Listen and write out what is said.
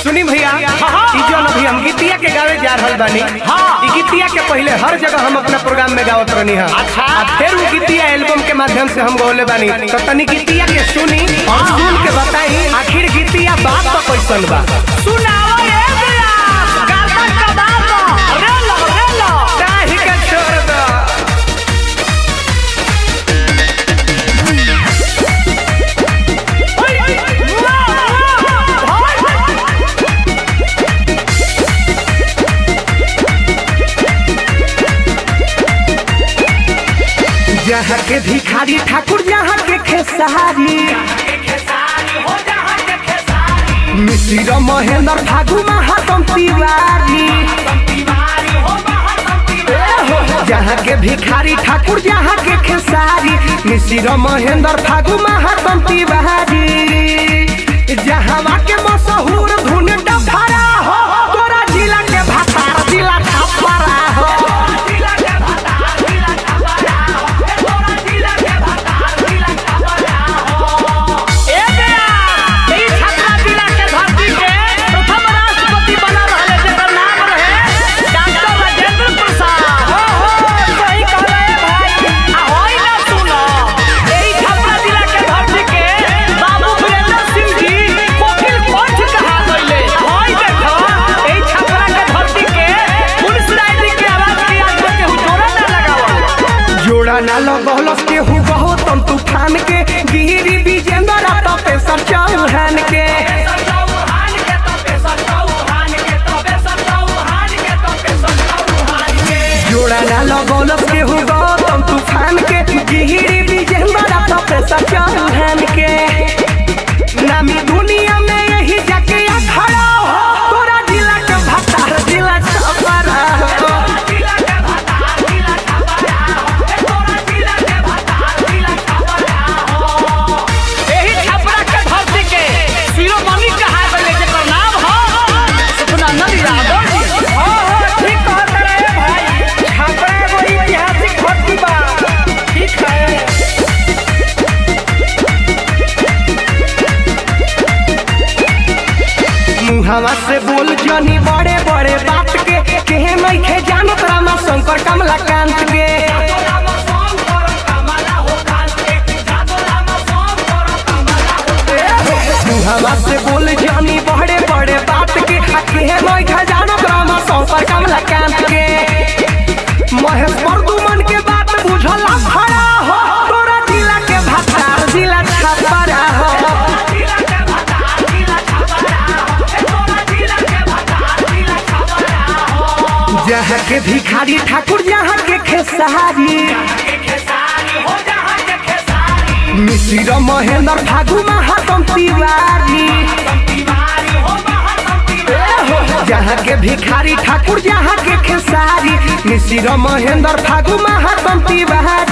सुनी भैया जो अभी हम गीतिया के गावे जा रहल बानी। गीतिया के पहले हर जगह हम अपना प्रोग्राम में गावत रहनी है। फिर वो गीतिया एल्बम के माध्यम से हम गौले बानी। तो तनी गीतिया के सुनी और सुन के बताई आखिर गीतिया बात तो कैसन बा। जहाँ के भिखारी ठाकुर जहाँ के खेसारी मिश्र महेंद्र फागु महातम तिवारी। जहाँ के भिखारी ठाकुर जहाँ के खेसारी मिश्र महेंद्र फागु महातम तिवारी। जहाँ के मशहूर धुन डफरा हो तोरा जिला के भातार जिला छपरा हो। ना लगौलस के हु बहुतम तूफान के गिरी विजेंद्र तपेश्वर चौहान के। जोड़ा ना लगौलस के हु बहुतम तूफान के गिरी विजेंद्र तपेश्वर चौहान के। नामी दुनिया में यही जाके खड़ा हो तोरा जिला के भातार जिला छपरा हो। हवा से बोल जानी बड़े बड़े बात के नहीं खे जानत रामा शंकर कमलाकांत के। हवा से बोल जानी बड़े बड़े बात के नहीं खे जानत रामा शंकर कमलाकांत के। महेश प्रदुमन के बात बुझला खड़ा हो तोरा जिला के भातार जिला छपरा हो। जहाँ के भिखारी ठाकुर जहाँ के खेसारी मिश्र महेंद्र फागु महातम तिवारी। जहाँ के भिखारी ठाकुर जहाँ के खेसारी मिश्र महेंद्र फागु महातम तिवारी।